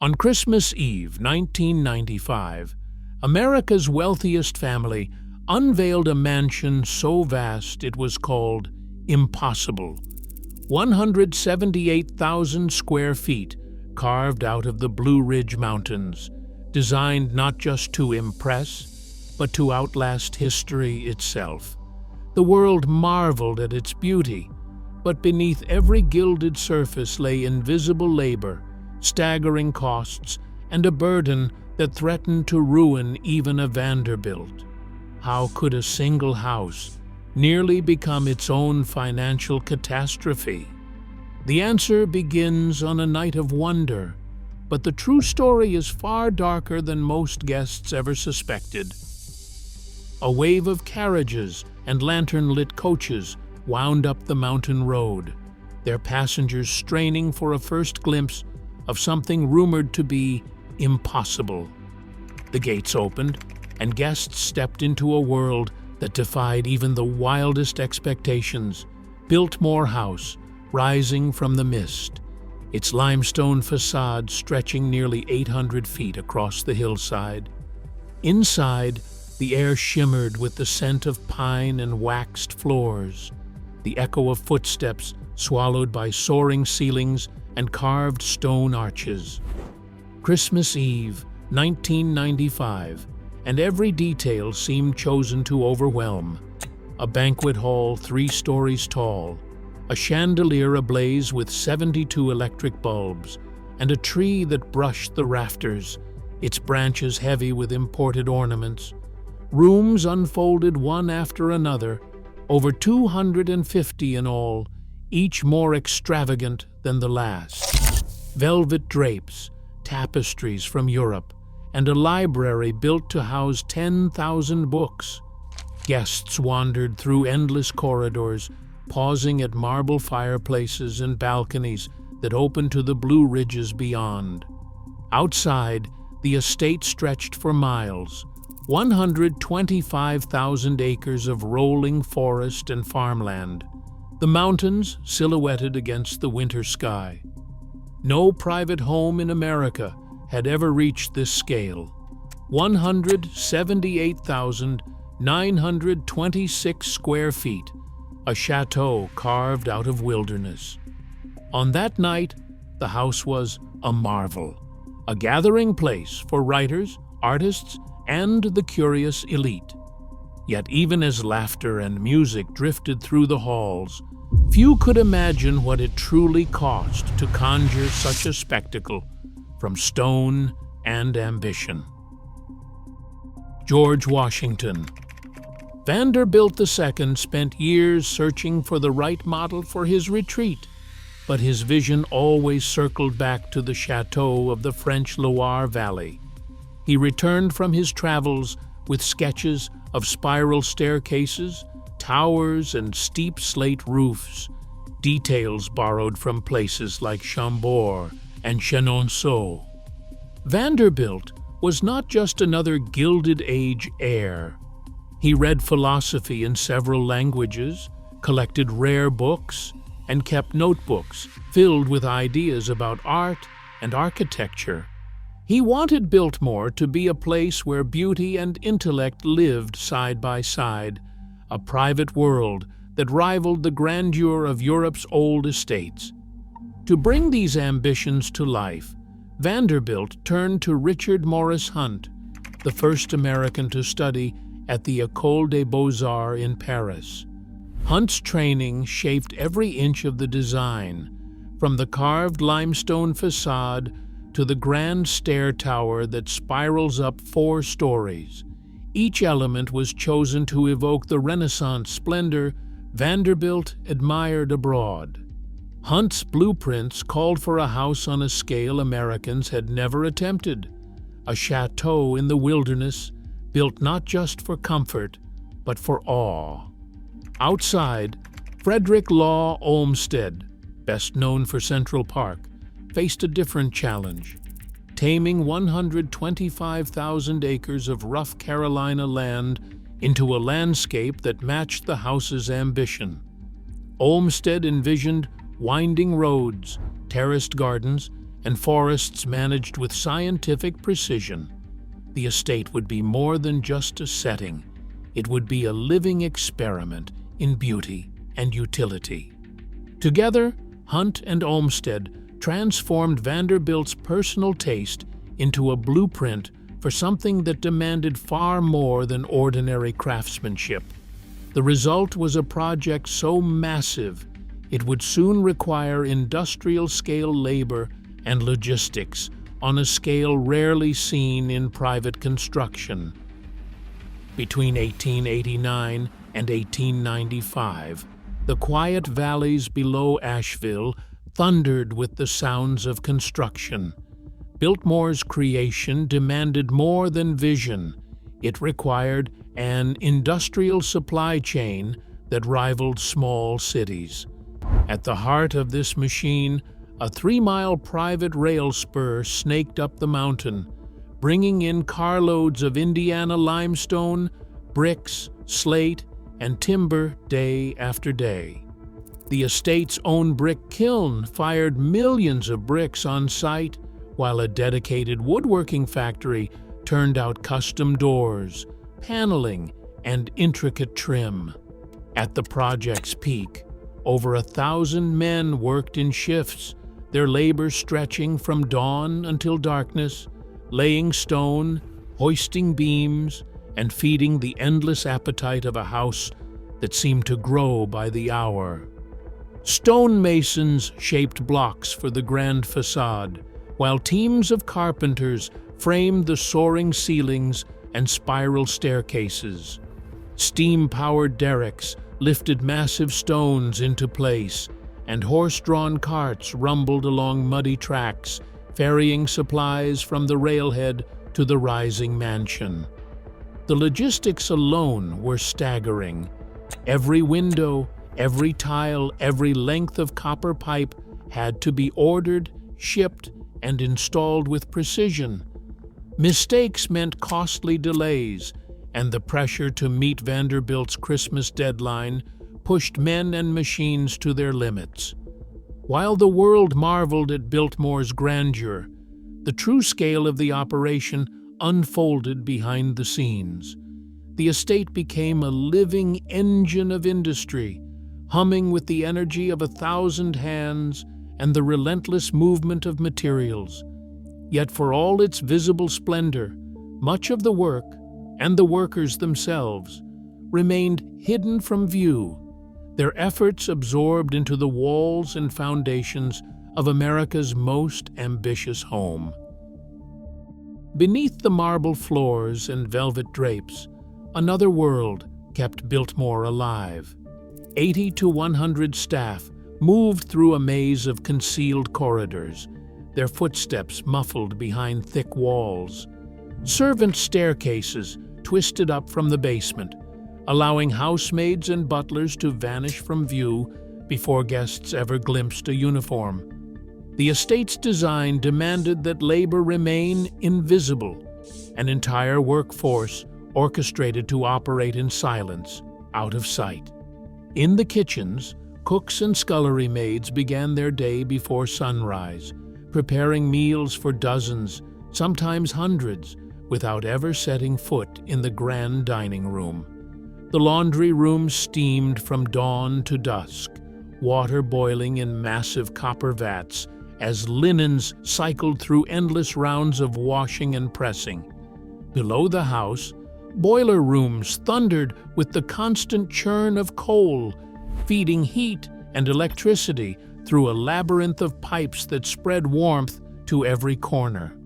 On Christmas Eve, 1995, America's wealthiest family unveiled a mansion so vast it was called impossible. 178,000 square feet carved out of the Blue Ridge Mountains, designed not just to impress, but to outlast history itself. The world marveled at its beauty, but beneath every gilded surface lay invisible labor, staggering costs, and a burden that threatened to ruin even a Vanderbilt. How could a single house nearly become its own financial catastrophe? The answer begins on a night of wonder, but the true story is far darker than most guests ever suspected. A wave of carriages and lantern-lit coaches wound up the mountain road, their passengers straining for a first glimpse of something rumored to be impossible. The gates opened, and guests stepped into a world that defied even the wildest expectations. Biltmore House, rising from the mist, its limestone facade stretching nearly 800 feet across the hillside. Inside, the air shimmered with the scent of pine and waxed floors, the echo of footsteps swallowed by soaring ceilings and carved stone arches. Christmas Eve, 1995, and every detail seemed chosen to overwhelm. A banquet hall 3 stories tall, a chandelier ablaze with 72 electric bulbs, and a tree that brushed the rafters, its branches heavy with imported ornaments. Rooms unfolded one after another, over 250 in all, each more extravagant than the last. Velvet drapes, tapestries from Europe, and a library built to house 10,000 books. Guests wandered through endless corridors, pausing at marble fireplaces and balconies that opened to the Blue Ridges beyond. Outside, the estate stretched for miles, 125,000 acres of rolling forest and farmland, the mountains silhouetted against the winter sky. No private home in America had ever reached this scale. 178,926 square feet, a chateau carved out of wilderness. On that night, the house was a marvel, a gathering place for writers, artists, and the curious elite. Yet even as laughter and music drifted through the halls, few could imagine what it truly cost to conjure such a spectacle from stone and ambition. George Washington. Vanderbilt II spent years searching for the right model for his retreat, but his vision always circled back to the chateau of the French Loire Valley. He returned from his travels with sketches of spiral staircases, towers, and steep slate roofs, details borrowed from places like Chambord and Chenonceau. Vanderbilt was not just another Gilded Age heir. He read philosophy in several languages, collected rare books, and kept notebooks filled with ideas about art and architecture. He wanted Biltmore to be a place where beauty and intellect lived side by side, a private world that rivaled the grandeur of Europe's old estates. To bring these ambitions to life, Vanderbilt turned to Richard Morris Hunt, the first American to study at the École des Beaux-Arts in Paris. Hunt's training shaped every inch of the design, from the carved limestone facade to the grand stair tower that spirals up 4 stories. Each element was chosen to evoke the Renaissance splendor Vanderbilt admired abroad. Hunt's blueprints called for a house on a scale Americans had never attempted, a chateau in the wilderness built not just for comfort, but for awe. Outside, Frederick Law Olmsted, best known for Central Park, faced a different challenge, taming 125,000 acres of rough Carolina land into a landscape that matched the house's ambition. Olmsted envisioned winding roads, terraced gardens, and forests managed with scientific precision, the estate would be more than just a setting. It would be a living experiment in beauty and utility. Together, Hunt and Olmsted transformed Vanderbilt's personal taste into a blueprint for something that demanded far more than ordinary craftsmanship. The result was a project so massive it would soon require industrial-scale labor and logistics on a scale rarely seen in private construction. Between 1889 and 1895, the quiet valleys below Asheville thundered with the sounds of construction. Biltmore's creation demanded more than vision. It required an industrial supply chain that rivaled small cities. At the heart of this machine, a 3-mile private rail spur snaked up the mountain, bringing in carloads of Indiana limestone, bricks, slate, and timber day after day. The estate's own brick kiln fired millions of bricks on site, while a dedicated woodworking factory turned out custom doors, paneling, and intricate trim. At the project's peak, over 1,000 men worked in shifts, their labor stretching from dawn until darkness, laying stone, hoisting beams, and feeding the endless appetite of a house that seemed to grow by the hour. Stonemasons shaped blocks for the grand facade, while teams of carpenters framed the soaring ceilings and spiral staircases. Steam-powered derricks lifted massive stones into place, and horse-drawn carts rumbled along muddy tracks, ferrying supplies from the railhead to the rising mansion. The logistics alone were staggering. Every window, every tile, every length of copper pipe had to be ordered, shipped, and installed with precision. Mistakes meant costly delays, and the pressure to meet Vanderbilt's Christmas deadline pushed men and machines to their limits. While the world marveled at Biltmore's grandeur, the true scale of the operation unfolded behind the scenes. The estate became a living engine of industry, humming with the energy of 1,000 hands and the relentless movement of materials. Yet for all its visible splendor, much of the work, and the workers themselves, remained hidden from view, their efforts absorbed into the walls and foundations of America's most ambitious home. Beneath the marble floors and velvet drapes, another world kept Biltmore alive. 80 to 100 staff moved through a maze of concealed corridors, their footsteps muffled behind thick walls. Servant staircases twisted up from the basement, allowing housemaids and butlers to vanish from view before guests ever glimpsed a uniform. The estate's design demanded that labor remain invisible, an entire workforce orchestrated to operate in silence, out of sight. In the kitchens, cooks and scullery maids began their day before sunrise, preparing meals for dozens, sometimes hundreds, without ever setting foot in the grand dining room. The laundry room steamed from dawn to dusk, water boiling in massive copper vats as linens cycled through endless rounds of washing and pressing. Below the house, boiler rooms thundered with the constant churn of coal, feeding heat and electricity through a labyrinth of pipes that spread warmth to every corner.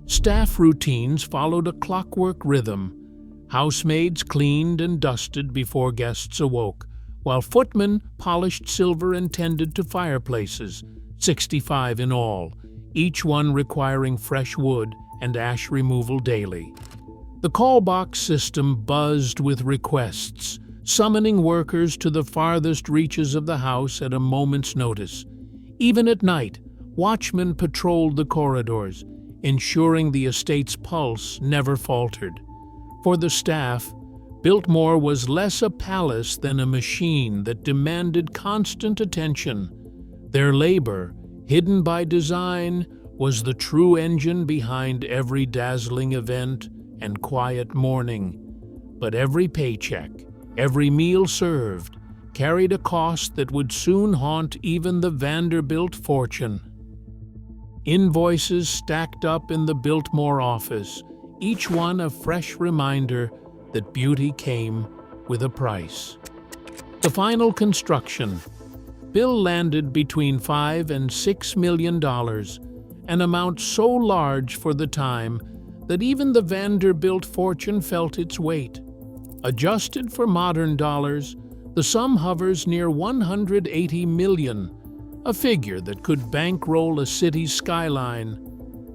Staff routines followed a clockwork rhythm. Housemaids cleaned and dusted before guests awoke, while footmen polished silver and tended to fireplaces, 65 in all, each one requiring fresh wood and ash removal daily. The call box system buzzed with requests, summoning workers to the farthest reaches of the house at a moment's notice. Even at night, watchmen patrolled the corridors, ensuring the estate's pulse never faltered. For the staff, Biltmore was less a palace than a machine that demanded constant attention. Their labor, hidden by design, was the true engine behind every dazzling event and quiet morning. But every paycheck, every meal served, carried a cost that would soon haunt even the Vanderbilt fortune. Invoices stacked up in the Biltmore office, each one a fresh reminder that beauty came with a price. The final construction. Bill landed between $5 and $6 million, an amount so large for the time that even the Vanderbilt fortune felt its weight. Adjusted for modern dollars, the sum hovers near $180 million, a figure that could bankroll a city's skyline.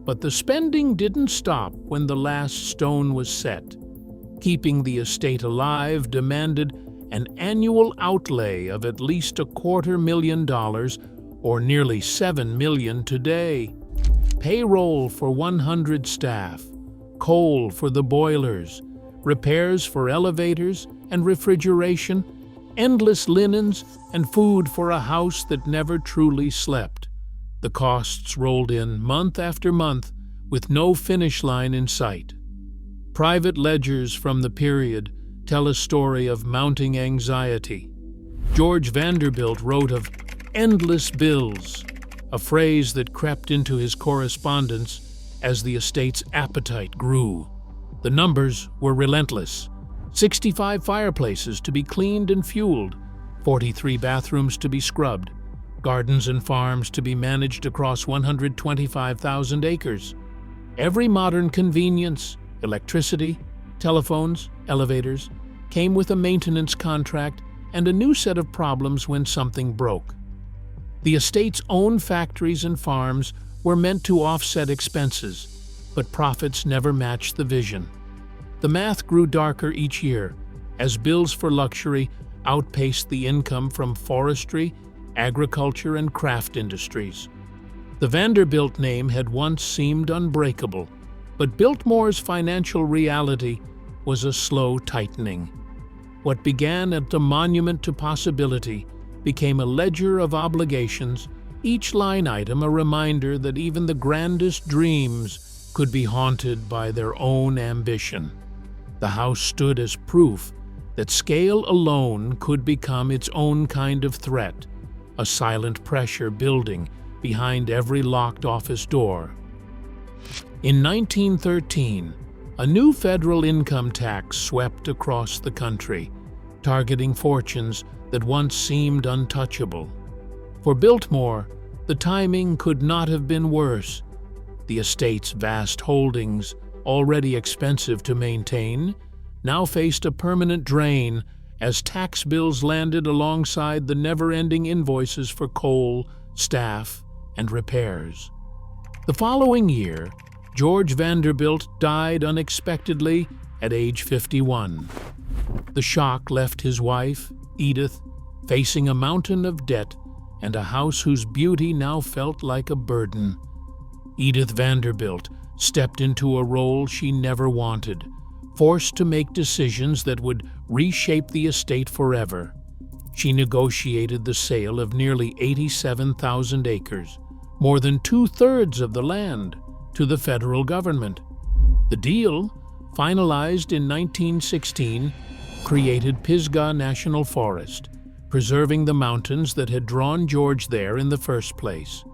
But the spending didn't stop when the last stone was set. Keeping the estate alive demanded an annual outlay of at least $250,000, or nearly $7 million today. Payroll for 100 staff, coal for the boilers, repairs for elevators and refrigeration, endless linens, and food for a house that never truly slept. The costs rolled in month after month with no finish line in sight. Private ledgers from the period tell a story of mounting anxiety. George Vanderbilt wrote of endless bills, a phrase that crept into his correspondence as the estate's appetite grew. The numbers were relentless. 65 fireplaces to be cleaned and fueled, 43 bathrooms to be scrubbed, gardens and farms to be managed across 125,000 acres. Every modern convenience, electricity, telephones, elevators, came with a maintenance contract and a new set of problems when something broke. The estate's own factories and farms were meant to offset expenses, but profits never matched the vision. The math grew darker each year, as bills for luxury outpaced the income from forestry, agriculture, and craft industries. The Vanderbilt name had once seemed unbreakable, but Biltmore's financial reality was a slow tightening. What began as a monument to possibility became a ledger of obligations, each line item a reminder that even the grandest dreams could be haunted by their own ambition. The house stood as proof that scale alone could become its own kind of threat, a silent pressure building behind every locked office door. In 1913, a new federal income tax swept across the country, targeting fortunes that once seemed untouchable. For Biltmore, the timing could not have been worse. The estate's vast holdings, already expensive to maintain, now faced a permanent drain as tax bills landed alongside the never-ending invoices for coal, staff, and repairs. The following year, George Vanderbilt died unexpectedly at age 51. The shock left his wife, Edith, facing a mountain of debt and a house whose beauty now felt like a burden. Edith Vanderbilt stepped into a role she never wanted, forced to make decisions that would reshape the estate forever. She negotiated the sale of nearly 87,000 acres, more than two-thirds of the land, to the federal government. The deal, finalized in 1916, created Pisgah National Forest, preserving the mountains that had drawn George there in the first place.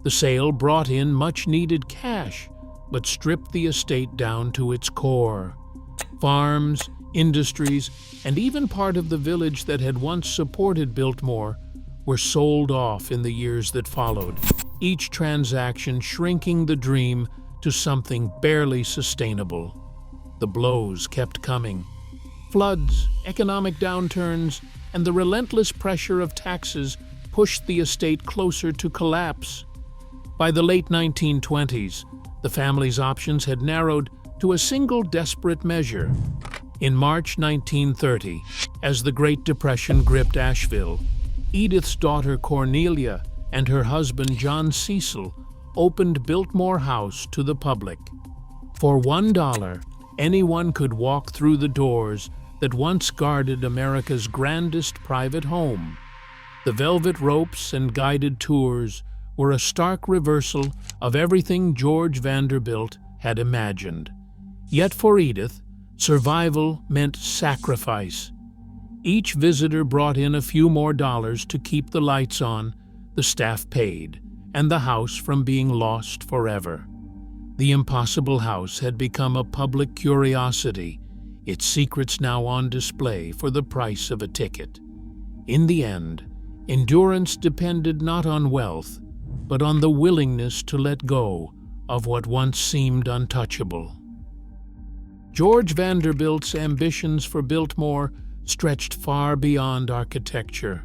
The sale brought in much-needed cash, but stripped the estate down to its core. Farms, industries, and even part of the village that had once supported Biltmore were sold off in the years that followed, each transaction shrinking the dream to something barely sustainable. The blows kept coming. Floods, economic downturns, and the relentless pressure of taxes pushed the estate closer to collapse. By the late 1920s, the family's options had narrowed to a single desperate measure. In March 1930, as the Great Depression gripped Asheville, Edith's daughter Cornelia and her husband John Cecil opened Biltmore House to the public. For $1, anyone could walk through the doors that once guarded America's grandest private home. The velvet ropes and guided tours were a stark reversal of everything George Vanderbilt had imagined. Yet for Edith, survival meant sacrifice. Each visitor brought in a few more dollars to keep the lights on, the staff paid, and the house from being lost forever. The impossible house had become a public curiosity, its secrets now on display for the price of a ticket. In the end, endurance depended not on wealth, but on the willingness to let go of what once seemed untouchable. George Vanderbilt's ambitions for Biltmore stretched far beyond architecture.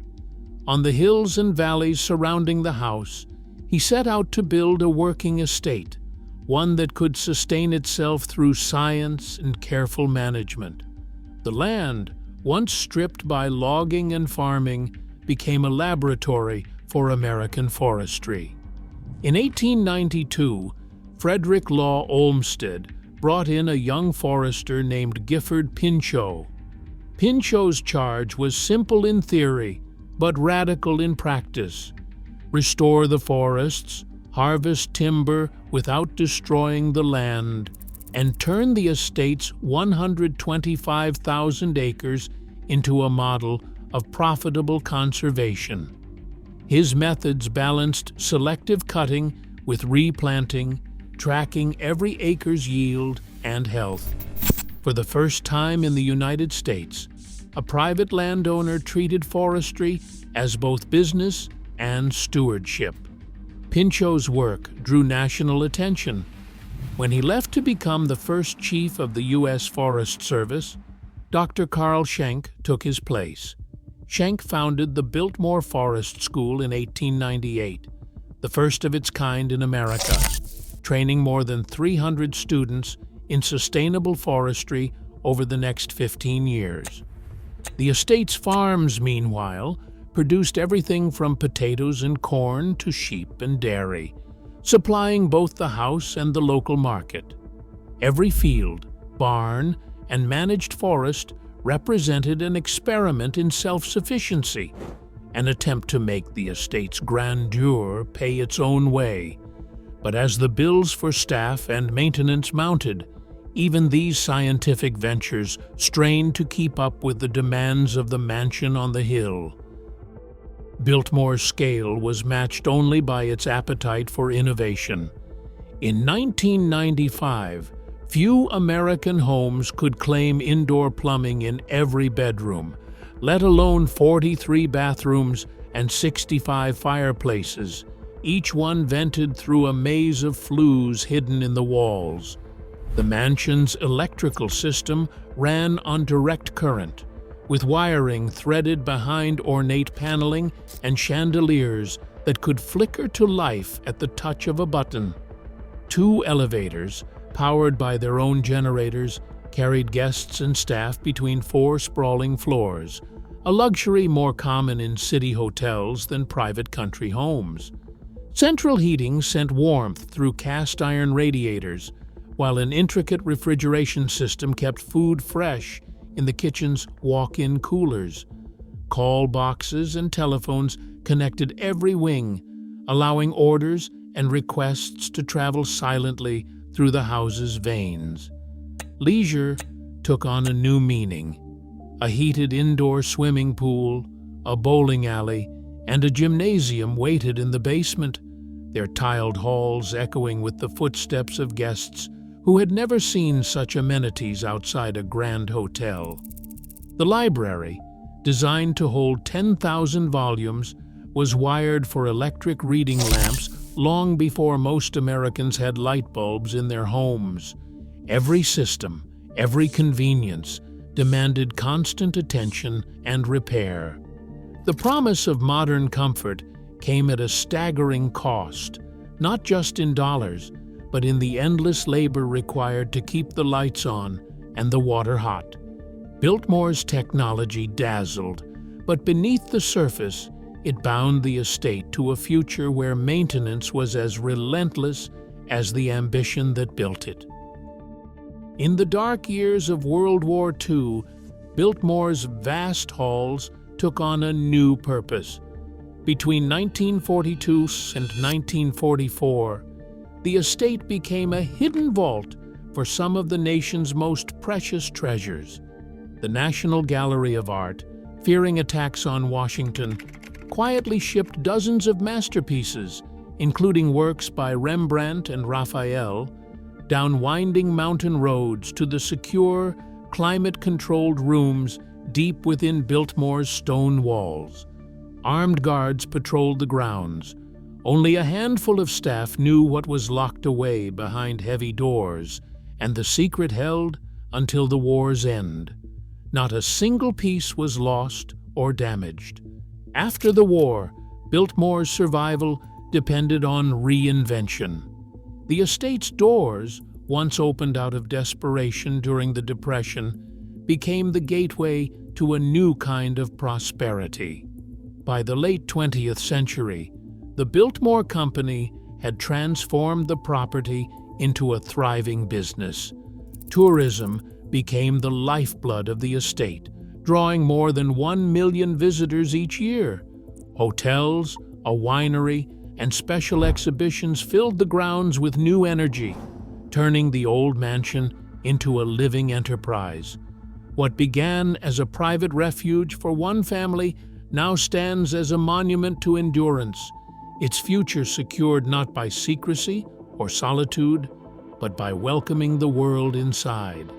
On the hills and valleys surrounding the house, he set out to build a working estate, one that could sustain itself through science and careful management. The land, once stripped by logging and farming, became a laboratory for American forestry. In 1892, Frederick Law Olmsted brought in a young forester named Gifford Pinchot. Pinchot's charge was simple in theory, but radical in practice. Restore the forests, harvest timber without destroying the land, and turn the estate's 125,000 acres into a model of profitable conservation. His methods balanced selective cutting with replanting, tracking every acre's yield and health. For the first time in the United States, a private landowner treated forestry as both business and stewardship. Pinchot's work drew national attention. When he left to become the first chief of the U.S. Forest Service, Dr. Carl Schenck took his place. Schenck founded the Biltmore Forest School in 1898, the first of its kind in America, training more than 300 students in sustainable forestry over the next 15 years. The estate's farms, meanwhile, produced everything from potatoes and corn to sheep and dairy, supplying both the house and the local market. Every field, barn, and managed forest represented an experiment in self-sufficiency, an attempt to make the estate's grandeur pay its own way. But as the bills for staff and maintenance mounted, even these scientific ventures strained to keep up with the demands of the mansion on the hill. Biltmore's scale was matched only by its appetite for innovation. In 1995, few American homes could claim indoor plumbing in every bedroom, let alone 43 bathrooms and 65 fireplaces, each one vented through a maze of flues hidden in the walls. The mansion's electrical system ran on direct current, with wiring threaded behind ornate paneling and chandeliers that could flicker to life at the touch of a button. 2 elevators, powered by their own generators, carried guests and staff between 4 sprawling floors, a luxury more common in city hotels than private country homes. Central heating sent warmth through cast-iron radiators, while an intricate refrigeration system kept food fresh in the kitchen's walk-in coolers. Call boxes and telephones connected every wing, allowing orders and requests to travel silently through the house's veins. Leisure took on a new meaning. A heated indoor swimming pool, a bowling alley, and a gymnasium waited in the basement, their tiled halls echoing with the footsteps of guests who had never seen such amenities outside a grand hotel. The library, designed to hold 10,000 volumes, was wired for electric reading lamps long before most Americans had light bulbs in their homes. Every system, every convenience, demanded constant attention and repair. The promise of modern comfort came at a staggering cost, not just in dollars, but in the endless labor required to keep the lights on and the water hot. Biltmore's technology dazzled, but beneath the surface, it bound the estate to a future where maintenance was as relentless as the ambition that built it. In the dark years of World War II, Biltmore's vast halls took on a new purpose. Between 1942 and 1944, the estate became a hidden vault for some of the nation's most precious treasures. The National Gallery of Art, fearing attacks on Washington, quietly shipped dozens of masterpieces, including works by Rembrandt and Raphael, down winding mountain roads to the secure, climate-controlled rooms deep within Biltmore's stone walls. Armed guards patrolled the grounds. Only a handful of staff knew what was locked away behind heavy doors, and the secret held until the war's end. Not a single piece was lost or damaged. After the war, Biltmore's survival depended on reinvention. The estate's doors, once opened out of desperation during the Depression, became the gateway to a new kind of prosperity. By the late 20th century, the Biltmore Company had transformed the property into a thriving business. Tourism became the lifeblood of the estate, drawing more than 1 million visitors each year. Hotels, a winery, and special exhibitions filled the grounds with new energy, turning the old mansion into a living enterprise. What began as a private refuge for one family now stands as a monument to endurance, its future secured not by secrecy or solitude, but by welcoming the world inside.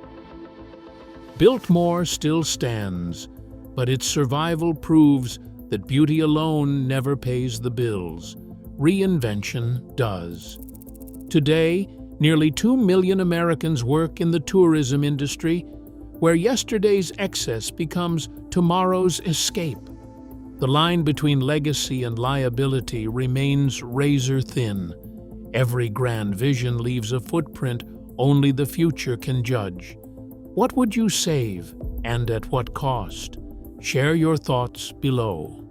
Biltmore still stands, but its survival proves that beauty alone never pays the bills. Reinvention does. Today, nearly 2 million Americans work in the tourism industry, where yesterday's excess becomes tomorrow's escape. The line between legacy and liability remains razor-thin. Every grand vision leaves a footprint only the future can judge. What would you save, and at what cost? Share your thoughts below.